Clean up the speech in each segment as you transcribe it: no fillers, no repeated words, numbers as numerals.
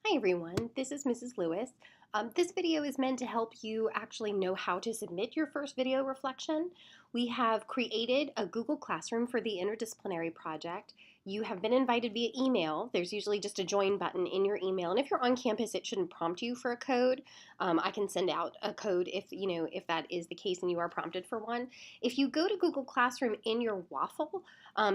Hi everyone, this is Mrs. Lewis. This video is meant to help you actually know how to submit your first video reflection. We have created a Google Classroom for the interdisciplinary project. You have been invited via email. There's usually just a join button in your email, and if you're on campus, it shouldn't prompt you for a code. I can send out a code if that is the case and you are prompted for one. If you go to Google Classroom in your waffle,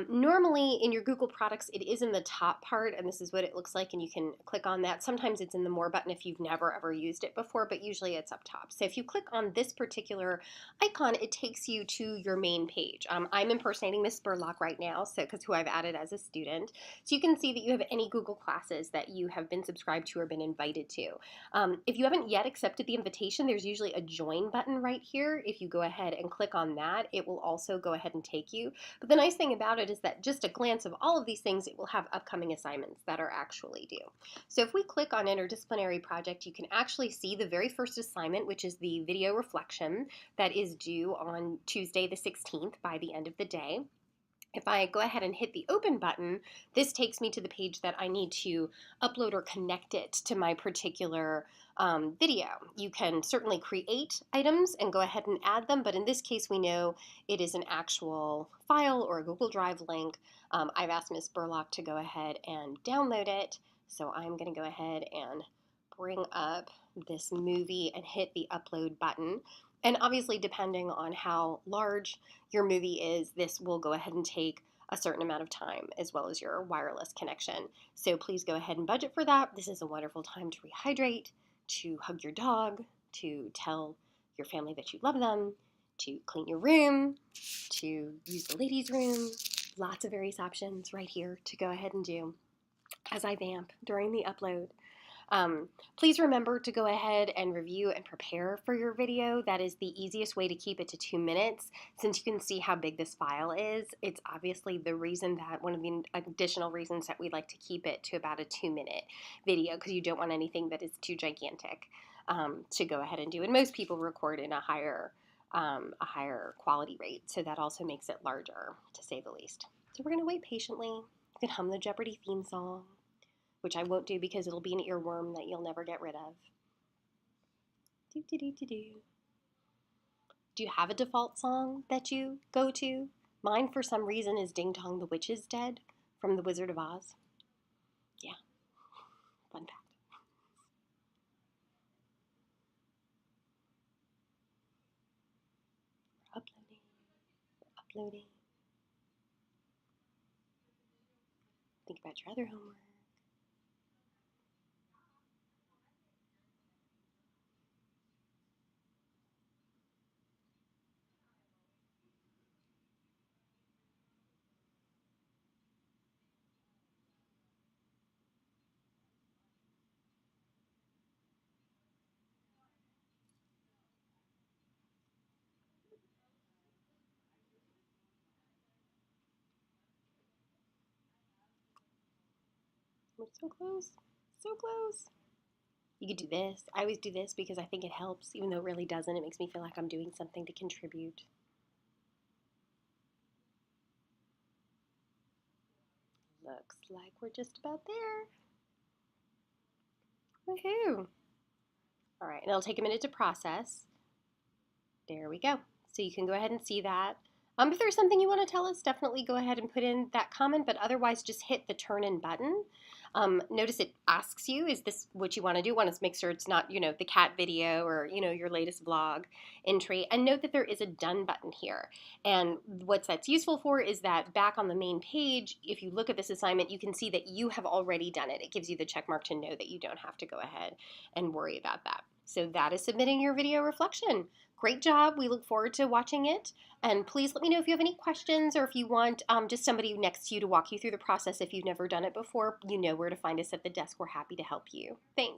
normally in your Google products, it is in the top part, and this is what it looks like, and you can click on that. Sometimes it's in the More button if you've never ever used it before, but usually it's up top. So if you click on this particular icon, it takes you to your main page. I'm impersonating Miss Spurlock right now, because who I've added as a student. So you can see that you have any Google classes that you have been subscribed to or been invited to. If you haven't yet accepted the invitation, there's usually a join button right here. If you go ahead and click on that, it will also go ahead and take you. But the nice thing about it is that just a glance of all of these things, it will have upcoming assignments that are actually due. So if we click on interdisciplinary project, you can actually see the very first assignment, which is the video reflection that is due on Tuesday the 16th by the end of the day. If I go ahead and hit the open button, this takes me to the page that I need to upload or connect it to my particular video. You can certainly create items and go ahead and add them, but in this case we know it is an actual file or a Google Drive link. I've asked Ms. Burlock to go ahead and download it, so I'm going to go ahead and bring up this movie and hit the upload button. And obviously, depending on how large your movie is, this will go ahead and take a certain amount of time, as well as your wireless connection. So please go ahead and budget for that. This is a wonderful time to rehydrate, to hug your dog, to tell your family that you love them, to clean your room, to use the ladies' room. Lots of various options right here to go ahead and do as I vamp during the upload. Please remember to go ahead and review and prepare for your video. That is the easiest way to keep it to 2 minutes. Since you can see how big this file is, it's obviously the reason that one of the additional reasons that we like to keep it to about a 2-minute video, because you don't want anything that is too gigantic to go ahead and do. And most people record in a higher quality rate, so that also makes it larger, to say the least. So we're going to wait patiently. You can hum the Jeopardy theme song, which I won't do because it'll be an earworm that you'll never get rid of. Do, do, do, do, do. Do you have a default song that you go to? Mine, for some reason, is Ding Dong the Witch is Dead from The Wizard of Oz. Yeah, fun fact. We're uploading. We're uploading. Think about your other homework. We're so close. So close. You could do this. I always do this because I think it helps, even though it really doesn't. It makes me feel like I'm doing something to contribute. Looks like we're just about there. Woohoo! All right, and it'll take a minute to process. There we go. So you can go ahead and see that. If there's something you want to tell us, definitely go ahead and put in that comment, but otherwise just hit the turn in button. Notice it asks you, is this what you want to do? Want to make sure it's not, the cat video or, your latest vlog entry. And note that there is a done button here. And what that's useful for is that back on the main page, if you look at this assignment, you can see that you have already done it. It gives you the check mark to know that you don't have to go ahead and worry about that. So that is submitting your video reflection. Great job. We look forward to watching it. And please let me know if you have any questions or if you want just somebody next to you to walk you through the process if you've never done it before. You know where to find us at the desk. We're happy to help you. Thanks.